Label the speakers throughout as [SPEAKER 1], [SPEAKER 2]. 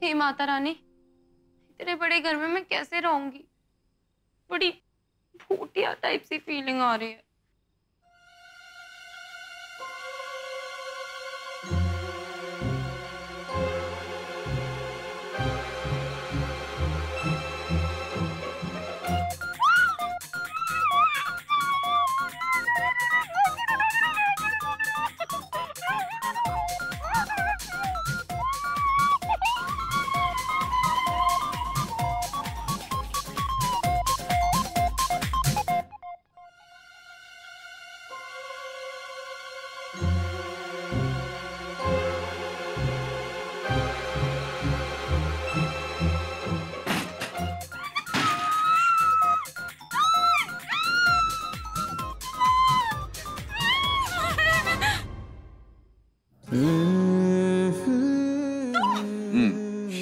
[SPEAKER 1] हे माता रानी, इतने बड़े घर में मैं कैसे रहूंगी? बड़ी भूतिया टाइप सी फीलिंग आ रही है।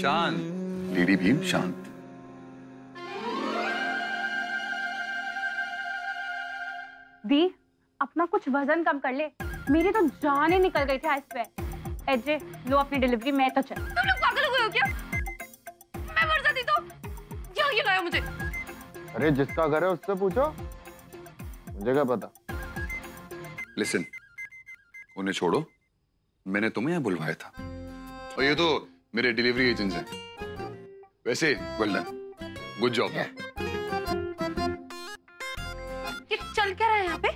[SPEAKER 2] शांत लेडी भीम, शांत।
[SPEAKER 3] दी, अपना कुछ वजन कम कर ले। मेरी तो जान ही निकल गई थी आज पे। एजे, लो अपनी डिलीवरी, मैं तो चल।
[SPEAKER 1] तुम लोग पागल हो गए हो क्या? मैं मर जाती तो यहाँ क्यों लाया मुझे?
[SPEAKER 4] अरे जिसका घर है उससे पूछो, मुझे क्या पता।
[SPEAKER 2] लिसन, उन्हें छोड़ो, मैंने तुम्हें यहाँ बुलवाया था और ये तो मेरे डिलीवरी एजेंट्स हैं। वैसे वेल डन, गुड जॉब।
[SPEAKER 1] ये चल क्या रहा है यहाँ पे?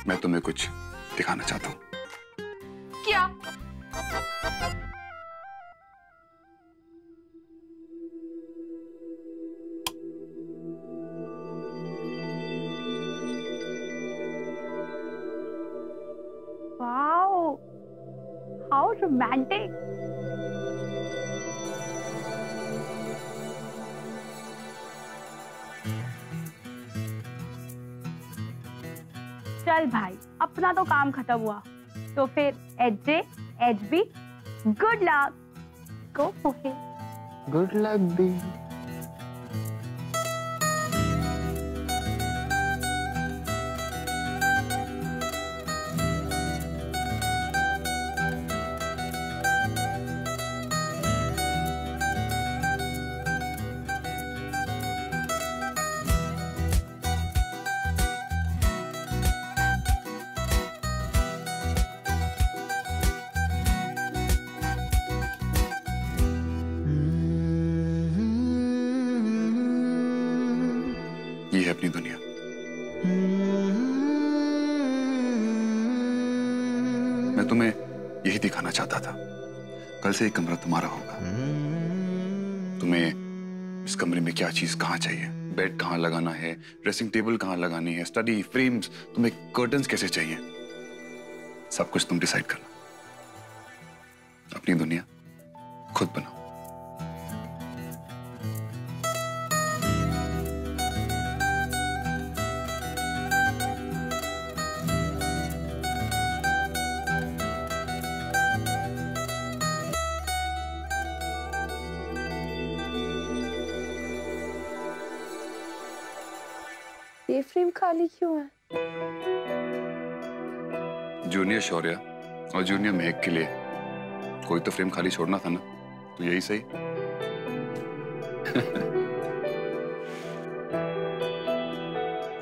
[SPEAKER 2] मैं तुम्हें कुछ दिखाना चाहता हूँ।
[SPEAKER 1] क्या?
[SPEAKER 3] Wow, how romantic. चल भाई, अपना तो काम खत्म हुआ, तो फिर AJ, HB, good luck, go for it.
[SPEAKER 4] Good luck दी।
[SPEAKER 2] ये है अपनी दुनिया। मैं तुम्हें यही दिखाना चाहता था। कल से ये कमरा तुम्हारा होगा। तुम्हें इस कमरे में क्या चीज कहाँ चाहिए, बेड कहाँ लगाना है, ड्रेसिंग टेबल कहाँ लगानी है, स्टडी फ्रेम्स, तुम्हें कर्टन्स कैसे चाहिए, सब कुछ तुम डिसाइड करना। अपनी दुनिया खुद बनाओ।
[SPEAKER 1] ये फ्रेम खाली क्यों है?
[SPEAKER 2] जूनियर शौर्य और जूनियर महक के लिए कोई तो फ्रेम खाली छोड़ना था ना, तो यही सही।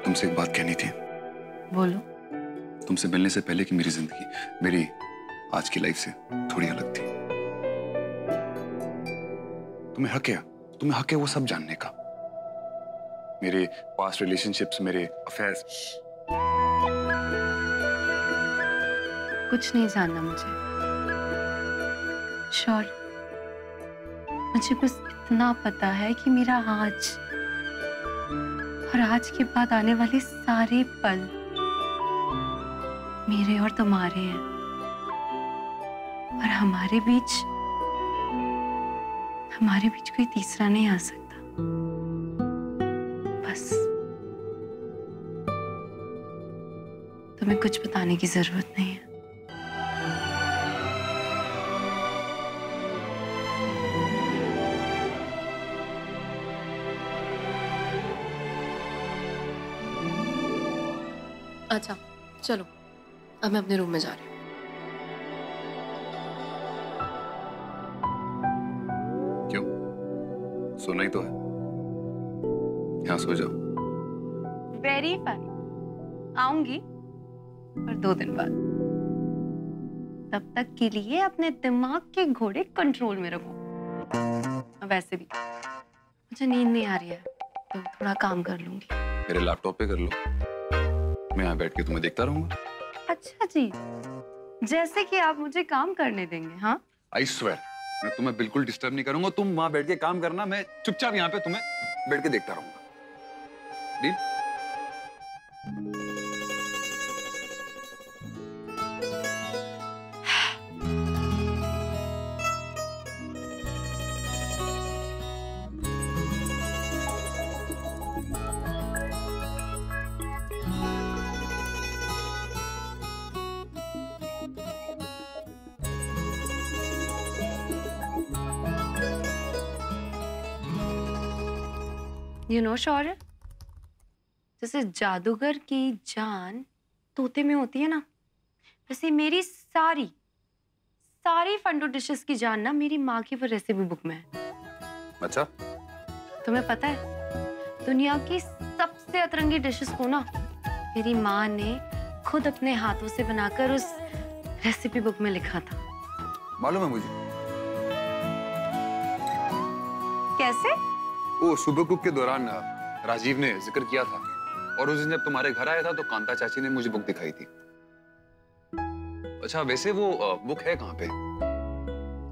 [SPEAKER 2] तुमसे एक बात कहनी थी।
[SPEAKER 1] बोलो।
[SPEAKER 2] तुमसे मिलने से पहले कि मेरी जिंदगी मेरी आज की लाइफ से थोड़ी अलग थी। तुम्हें हक है वो सब जानने का। मेरे पास्ट रिलेशनशिप्स, मेरे अफेयर्स।
[SPEAKER 1] कुछ नहीं जानना मुझे। श्योर, मुझे बस इतना पता है कि मेरा आज और आज के बाद आने वाले सारे पल मेरे और तुम्हारे हैं, और हमारे बीच कोई तीसरा नहीं आ सकता। बस तुम्हें कुछ बताने की जरूरत नहीं है। अच्छा चलो, अब मैं अपने रूम में जा रही हूँ।
[SPEAKER 2] सोना ही तो है। यहाँ सो जाओ।
[SPEAKER 1] Very funny. आऊंगी पर 2 दिन बाद। तब तक के लिए अपने दिमाग के घोड़े कंट्रोल में रखो। वैसे भी मुझे नींद नहीं आ रही है तो थोड़ा काम कर लूंगी।
[SPEAKER 2] मेरे लैपटॉप पे कर लो, मैं यहाँ बैठ के तुम्हें देखता रहूंगा।
[SPEAKER 1] अच्छा जी, जैसे कि आप मुझे काम करने देंगे। हाँ,
[SPEAKER 2] आई स्वेयर मैं तुम्हें बिल्कुल डिस्टर्ब नहीं करूंगा। तुम वहां बैठ के काम करना, मैं चुपचाप यहाँ पे तुम्हें बैठ के देखता रहूंगा। डील?
[SPEAKER 1] यू नो शौर्य, जैसे जादूगर की जान तोते में होती है ना, वैसे मेरी सारी फंडो डिशेस की जान ना मेरी माँ की वो रेसिपी बुक में है।
[SPEAKER 2] अच्छा,
[SPEAKER 1] तुम्हें पता है दुनिया की सबसे अतरंगी डिशेस को ना मेरी माँ ने खुद अपने हाथों से बनाकर उस रेसिपी बुक में लिखा था।
[SPEAKER 2] मालूम है मुझे।
[SPEAKER 1] कैसे?
[SPEAKER 2] वो सुबह कुक के दौरान राजीव ने जिक्र किया था, और उस दिन जब तुम्हारे घर आया था तो कांता चाची ने मुझे बुक दिखाई थी। अच्छा, वैसे वो बुक है कहाँ पे?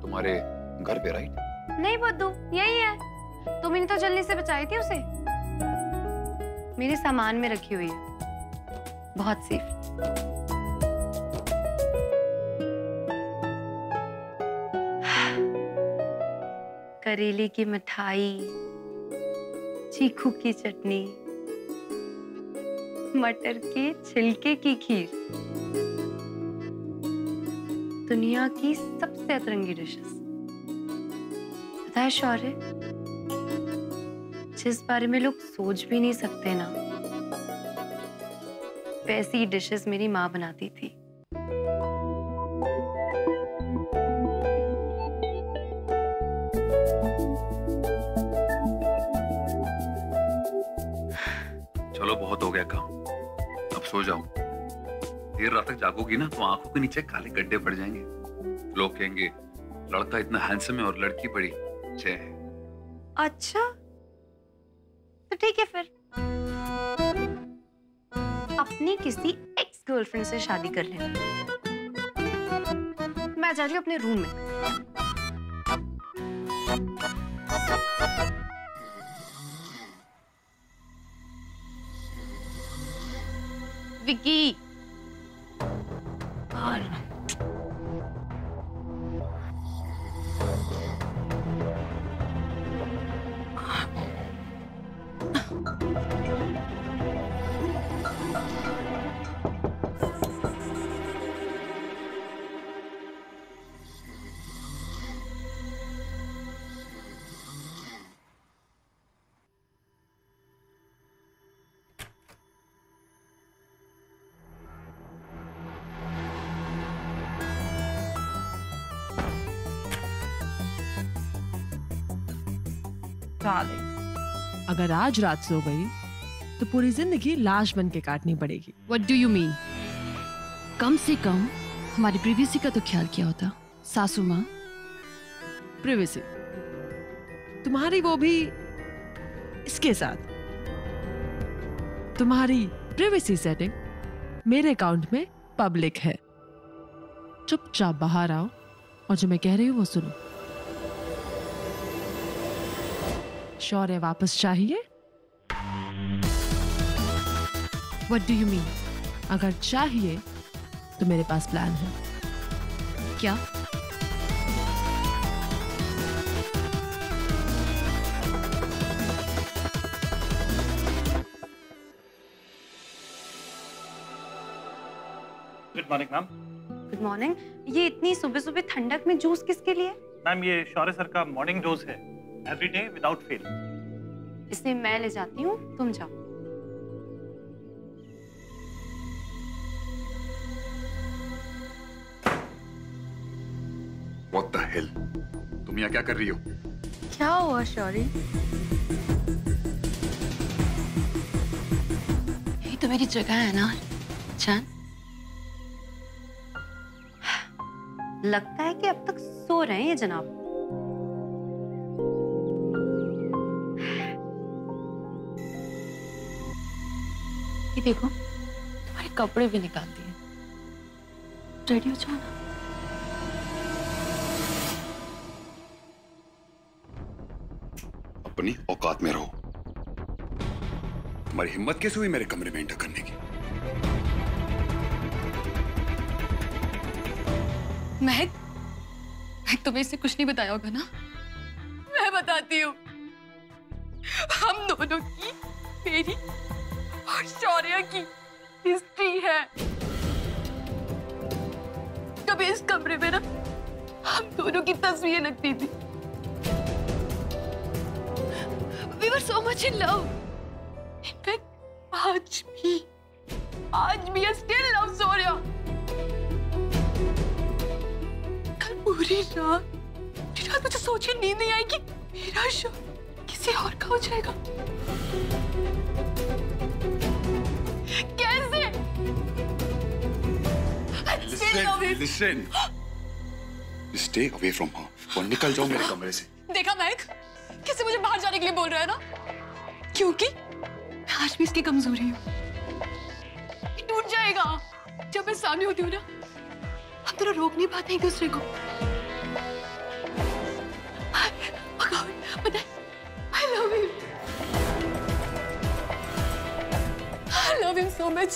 [SPEAKER 2] तुम्हारे घर पे, राइट?
[SPEAKER 1] नहीं बुद्धू, यही है। तुमने तो जल्दी से बचाई थी उसे। मेरे सामान में रखी हुई है, बहुत सेफ। करेले की मिठाई, चीकू की चटनी, मटर के छिलके की खीर, दुनिया की सबसे अतरंगी डिशेस। पता है शौर्य, जिस बारे में लोग सोच भी नहीं सकते ना, वैसी डिशेस मेरी माँ बनाती थी।
[SPEAKER 2] चलो बहुत हो गया काम, अब सो जाओ। देर रात तक जागोगी ना तो आंखों के नीचे काले गड्ढे पड़ जाएंगे। लोग कहेंगे लड़का इतना हैंडसम है और लड़की बड़ी छह है।
[SPEAKER 1] अच्छा तो ठीक है, फिर अपनी किसी एक्स गर्लफ्रेंड से शादी कर लेना। मैं जा रही हूँ अपने रूम में। विकी,
[SPEAKER 5] अगर आज रात सो गई तो पूरी जिंदगी लाश बन के काटनी पड़ेगी।
[SPEAKER 6] What do you mean? कम से कम हमारी प्रिवेसी का तो ख्याल किया होता सासू माँ।
[SPEAKER 5] प्रिवेसी तुम्हारी, वो भी इसके साथ। तुम्हारी प्रिवेसी सेटिंग मेरे अकाउंट में पब्लिक है। चुपचाप बाहर आओ और जो मैं कह रही हूँ वो सुनो। शौर्य वापस चाहिए?
[SPEAKER 6] What do you mean?
[SPEAKER 5] अगर चाहिए तो मेरे पास प्लान है।
[SPEAKER 6] क्या?
[SPEAKER 7] Good morning ma'am.
[SPEAKER 1] Good morning. ये इतनी सुबह सुबह ठंडक में जूस किसके लिए?
[SPEAKER 7] मैम ये शौर्य सर का मॉर्निंग डोज है, एवरी डे विदाउट फेल।
[SPEAKER 1] इसे मैं ले जाती हूँ, तुम जाओ।
[SPEAKER 2] What the hell? तुम यहाँ क्या कर रही हो?
[SPEAKER 1] क्या हुआ शौरी?
[SPEAKER 6] यही तो मेरी जगह है ना जान।
[SPEAKER 1] लगता है कि अब तक सो रहे हैं ये जनाब।
[SPEAKER 6] ये देखो तुम्हारे कपड़े भी निकाल दिए। रेडी हो जाओ ना।
[SPEAKER 2] अपनी औकात में रहो। तुम्हारी हिम्मत कैसे हुई मेरे कमरे में एंटर करने की?
[SPEAKER 6] महक तुम्हें इससे कुछ नहीं बताया होगा ना? मैं बताती हूँ। हम दोनों की, मेरी और शौर्य की हिस्ट्री है। कभी इस कमरे में ना हम दोनों की तस्वीरें लगती थी। We were so much in love. In fact, आज भी I still love शौर्य। कल पूरी रात मुझे सोचे नींद नहीं आएगी मेरा शौर्य किसी और का हो जाएगा। कैसे?
[SPEAKER 2] Listen. Stay away from her. और निकल जाओ मेरे कमरे से।
[SPEAKER 6] देखा महक, कैसे मुझे बाहर जाने के लिए बोल रहा है ना? क्योंकि मैं आज भी इसकी कमजोरी हूँ। ये टूट जाएगा जब मैं सामने होती हूँ ना। हम दोनों रोक नहीं पाते एक दूसरे को। भगवान, पता है, I love him. I love him so much.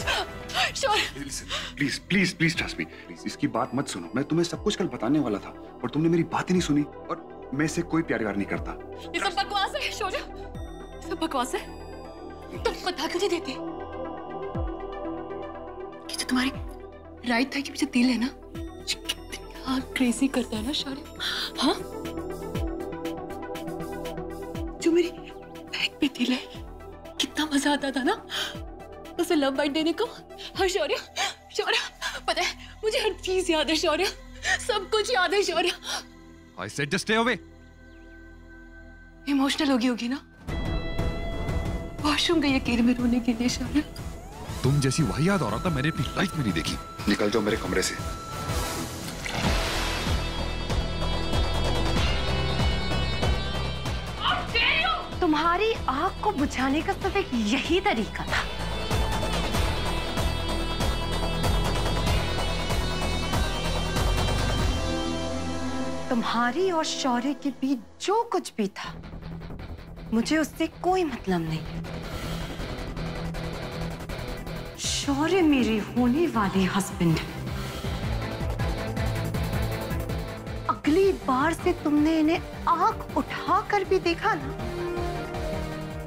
[SPEAKER 2] Please trust me. Please इसकी बात मत सुनो। मैं तुम्हें सब कुछ कल बताने वाला था पर तुमने मेरी बात ही नहीं सुनी। और मैं इससे कोई प्यार व्यार नहीं करता।
[SPEAKER 6] ये सब बकवास है शौर्य, ये सब बकवास है। तुम बता क्यों नहीं देते कि जो तुम्हारी राइट था कि मुझे दिल है ना, कितना क्रेजी करता है ना शौर्य। हाँ, जो मेरी बैग पे दिल है, कितना मजा आता था ना उसे लव बाइट देने को। हाँ शौर्य, पता है मुझे हर चीज याद है शौर्य, सब कुछ याद है शौर्य।
[SPEAKER 2] I said just stay away.
[SPEAKER 6] Emotional होगी ना? वॉशरूम गई अकेले में रोने के लिए शौर्य।
[SPEAKER 2] तुम जैसी वाहियात औरत मैंने अपनी लाइफ में नहीं देखी। निकल जाओ मेरे कमरे से।
[SPEAKER 1] तुम्हारी आग को बुझाने का सिर्फ एक यही तरीका था। तुम्हारी और शौर्य के बीच जो कुछ भी था, मुझे उससे कोई मतलब नहीं। शौर्य मेरे होने वाले हस्बैंड। अगली बार से तुमने इन्हें आंख उठाकर भी देखा ना,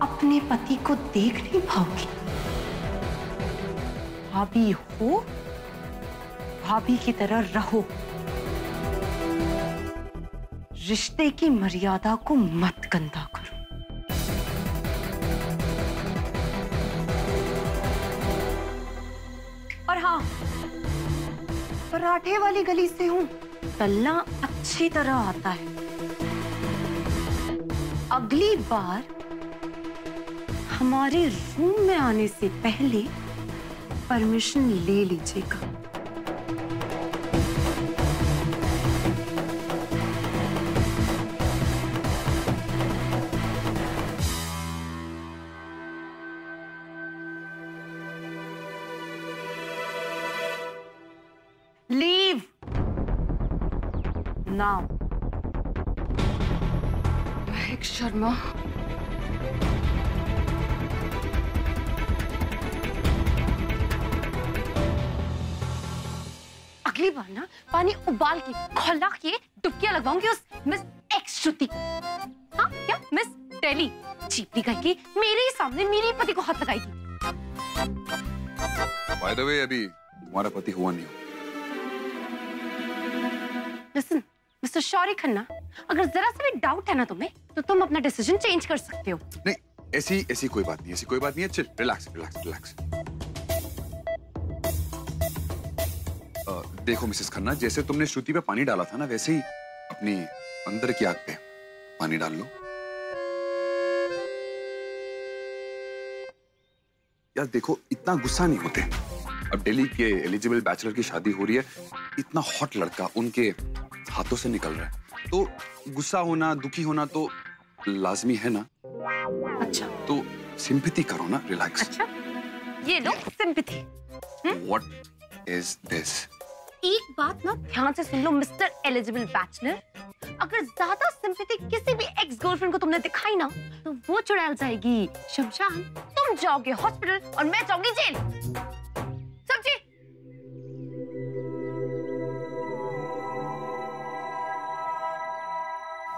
[SPEAKER 1] अपने पति को देख नहीं पाओगी। भाभी हो, भाभी की तरह रहो। रिश्ते की मर्यादा को मत गंदा करो। और हाँ, पराठे वाली गली से हूं, तलना अच्छी तरह आता है। अगली बार हमारे रूम में आने से पहले परमिशन ले लीजिएगा। Leave now.
[SPEAKER 6] महक शर्मा,
[SPEAKER 1] अगली बार ना पानी उबाल के खौला के डुबकियां लगवाऊंगी उस मिस एक्स श्रुति को। हाँ क्या मिस टेली चीपली करके मेरे ही सामने मेरे पति को हाथ लगाएगी।
[SPEAKER 2] By the way, अभी तुम्हारा पति हुआ नहीं।
[SPEAKER 1] Listen, मिस्टर शौर्य खन्ना, अगर जरा सा भी डाउट है ना तुम्हें, तो तुम अपना डिसीजन चेंज कर सकते हो।
[SPEAKER 2] नहीं, ऐसी कोई बात नहीं है। Chill, relax. देखो मिसेस खन्ना, जैसे तुमने श्रुति पे पानी डाला था ना, वैसे ही अपनी अंदर की आग पे पानी डाल लो। यार देखो, इतना गुस्सा नहीं होते। अब दिल्ली के एलिजिबल बैचलर की शादी हो रही है, इतना हॉट लड़का उनके हाथों से निकल रहा है, तो गुस्सा होना, दुखी होना तो लाजमी है ना।
[SPEAKER 1] अच्छा
[SPEAKER 2] तो सिंपैथी करो ना, रिलैक्स।
[SPEAKER 1] अच्छा, ये लो सिंपैथी।
[SPEAKER 2] What is this?
[SPEAKER 1] एक बात ना ध्यान से सुन लो मिस्टर एलिजिबल बैचलर, अगर ज्यादा सिंपैथी किसी भी एक्स गर्लफ्रेंड को तुमने दिखाई ना, तो वो चुड़ैल जाएगी शमशान, तुम जाओगे हॉस्पिटल और मैं जाऊंगी जेल। समझे?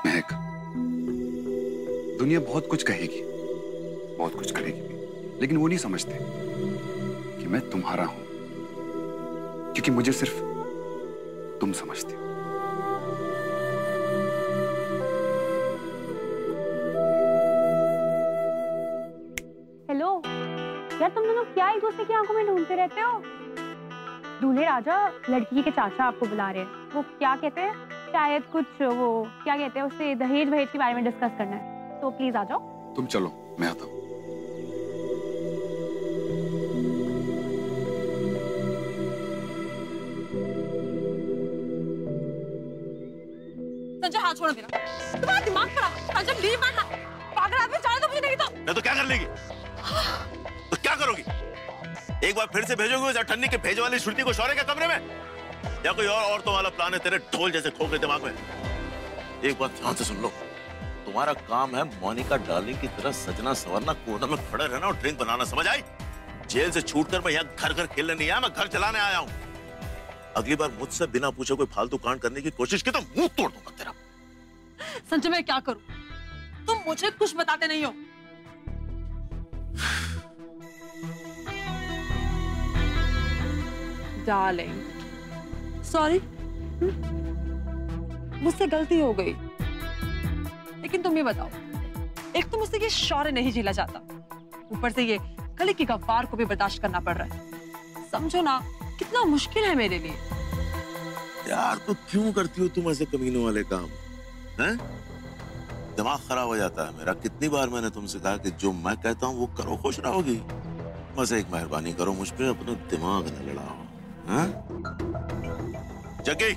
[SPEAKER 2] महक, दुनिया बहुत कुछ कहेगी, बहुत कुछ करेगी, लेकिन वो नहीं समझते कि मैं तुम्हारा हूं, क्योंकि मुझे सिर्फ तुम समझते हो।
[SPEAKER 3] हेलो यार, तुम दोनों क्या एक दूसरे की आंखों में ढूंढते रहते हो? दूल्हे राजा लड़की के चाचा आपको बुला रहे हैं। वो क्या कहते हैं, शायद कुछ वो क्या कहते हैं उससे, दहेज वहेज के बारे में डिस्कस करना है, तो प्लीज आ जाओ।
[SPEAKER 2] तुम चलो, मैं आता हूं।
[SPEAKER 6] संजय हाथ छोड़ो मेरा, तुम्हारा दिमाग खराब। संजय लीव माय हैंड, पागल आदमी, जाने दो मुझे, नहीं तो
[SPEAKER 8] मैं तो क्या कर लेगी? तो क्या करोगी? एक बार फिर से भेजोगे उस अठन्नी के भेज वाली श्रुति को शौर्य के कमरे में, या कोई और औरतों वाला प्लान है तेरे ढोल जैसे खोखले दिमाग में? एक बात ध्यान से सुन लो, तुम्हारा काम है मोनिका डार्लिंग की तरह सजना संवरना, कोना में खड़े रहना और ड्रिंक बनाना, समझ आई? जेल से छूटकर मैं यहाँ घर घर खेलने नहीं आया, मैं घर चलाने आया हूँ। अगली बार मुझसे बिना पूछे कोई फालतू कांड करने की कोशिश की तो मुंह तोड़ दूंगा तेरा।
[SPEAKER 6] संजय मैं क्या करूं? तुम मुझे कुछ बताते नहीं हो। डार्लिंग, सॉरी, मुझसे गलती हो गई। लेकिन तुम ये बताओ, एक तो मुझसे ये शौर्य नहीं झेला जाता, ऊपर से ये कली की गफ्फार को भी बर्दाश्त करना पड़ रहा है। समझो ना कितना मुश्किल है मेरे लिए।
[SPEAKER 8] यार तो क्यों करती हो तुम ऐसे कमीनों वाले काम? हैं? दिमाग खराब हो जाता है मेरा। कितनी बार मैंने तुमसे कहा कि जो मैं कहता हूँ वो करो, खुश रहोगी। बस एक मेहरबानी करो मुझ पे, अपना दिमाग न लड़ाओ। हैं? जग्गी,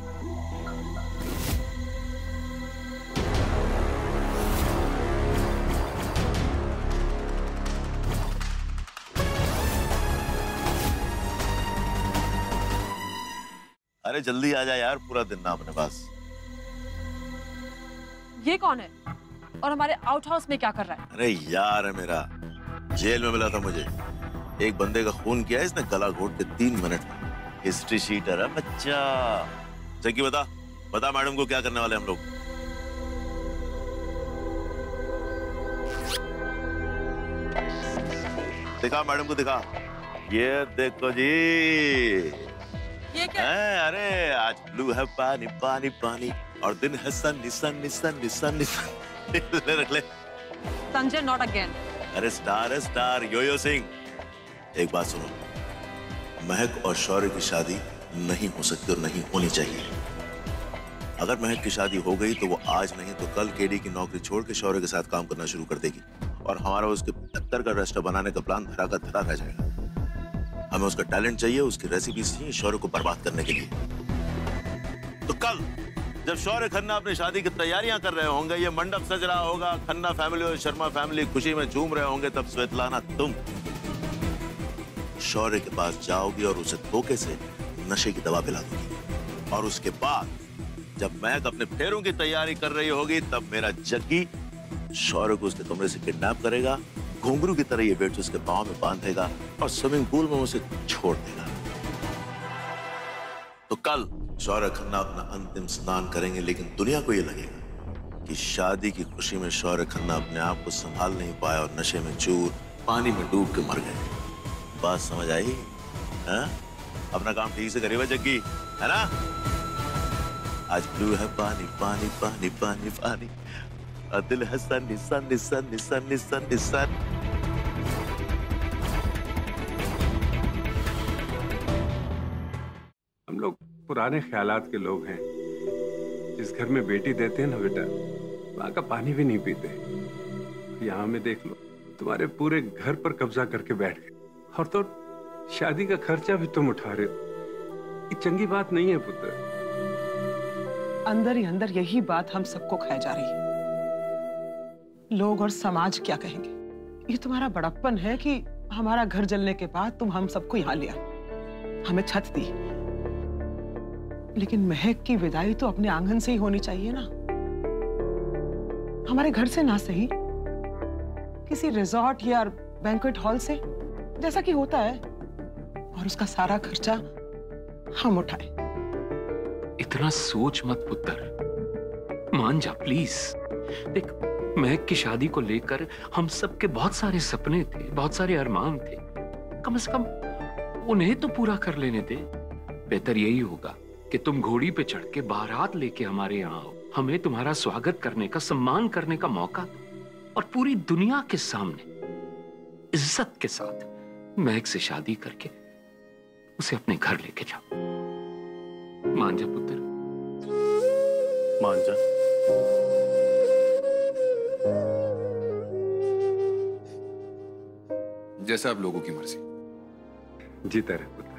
[SPEAKER 8] अरे जल्दी आ जा यार, पूरा दिन ना अपने पास।
[SPEAKER 6] ये कौन है और हमारे आउट हाउस में क्या कर रहा है?
[SPEAKER 8] अरे यार है मेरा, जेल में मिला था मुझे। एक बंदे का खून किया, इसने गला घोट के 3 मिनट में। हिस्ट्री शीटर है बच्चा। जग्गी बता, बता मैडम को क्या करने वाले हम लोग? दिखा मैडम को, दिखा। ये देखो जी,
[SPEAKER 6] ये क्या?
[SPEAKER 8] अरे आज ब्लू है पानी पानी पानी, और दिन है सन्नी सन्नी सन्नी सन्नी सन्नी। ले रख ले।
[SPEAKER 6] Sanjay not again.
[SPEAKER 8] अरे स्टार है स्टार, योयो सिंह। एक बात सुनो, महक और शौर्य की शादी नहीं हो सकती और नहीं होनी चाहिए। अगर महक की शादी हो गई तो वो आज नहीं तो कल केडी की नौकरी छोड़ के शौर्य के साथ काम करना शुरू कर देगी, और हमारा उसके 75 का रेस्टोरेंट बनाने का प्लान धरा का धरा रह जाएगा। हमें उसका टैलेंट चाहिए, उसकी रेसिपी चाहिए शौर्य को बर्बाद करने के लिए। तो कल जब शौर्य खन्ना अपनी शादी की तैयारियां कर रहे होंगे, ये मंडप सज रहा होगा, खन्ना फैमिली और शर्मा फैमिली खुशी में झूम रहे होंगे, तब स्वेतलाना तुम शौर्य के पास जाओगी और उसे धोखे से नशे की दवा पिला दोगी। और उसके बाद जब महक अपने फेरों की तैयारी कर रही होगी, तब मेरा जग्गी शौर्य को उसके कमरे से किडनैप करेगा, घुंघरू की तरह ये बेट उसके पांव में बांधेगा और स्विमिंग पूल में उसे छोड़ देगा। तो कल शौर्य खन्ना अपना अंतिम स्नान करेंगे, लेकिन दुनिया को ये लगेगा कि शादी की खुशी में शौर्य खन्ना अपने आप को संभाल नहीं पाया और नशे में चूर पानी में डूब के मर गए। बात समझ आई? हाँ? अपना काम ठीक से करिएगा जग्गी, है ना? आज ब्लू है पानी पानी पानी पानी पानी, और दिल है सन्नी सन्नी सन्नी सन्नी सन्नी सन्नी।
[SPEAKER 9] हम लोग पुराने ख्यालात के लोग हैं। जिस घर में बेटी देते हैं ना बेटा, वहां का पानी भी नहीं पीते। यहाँ में देख लो, तुम्हारे पूरे घर पर कब्जा करके बैठ गए। और तो शादी का खर्चा भी तुम उठा रहे हो। ये चंगी बात नहीं है पुत्र।
[SPEAKER 10] अंदर ही अंदर यही बात हम सबको खाए जा रही है। लोग और समाज क्या कहेंगे? ये तुम्हारा बड़प्पन है कि हमारा घर जलने के बाद तुम हम सबको यहाँ लिया, हमें छत दी। लेकिन महक की विदाई तो अपने आंगन से ही होनी चाहिए ना, हमारे घर से ना सही, किसी रिजॉर्ट या बैंक्वेट हॉल से, जैसा कि होता है, और उसका सारा खर्चा हम उठाए।
[SPEAKER 11] इतना सोच मत पुत्र, मान जा प्लीज। देख, महक की शादी को लेकर हम सबके बहुत सारे सपने थे, बहुत सारे अरमान थे। कम से कम उन्हें तो पूरा कर लेने दे। बेहतर यही होगा कि तुम घोड़ी पे चढ़ के बारात लेके हमारे यहाँ आओ, हमें तुम्हारा स्वागत करने का, सम्मान करने का मौका दो, और पूरी दुनिया के सामने इज्जत के साथ महक से शादी करके उसे अपने घर लेके जाओ। मान जा पुत्र,
[SPEAKER 8] मान जा।
[SPEAKER 2] जैसा आप लोगों की मर्जी।
[SPEAKER 9] जीता रहे पुत्र।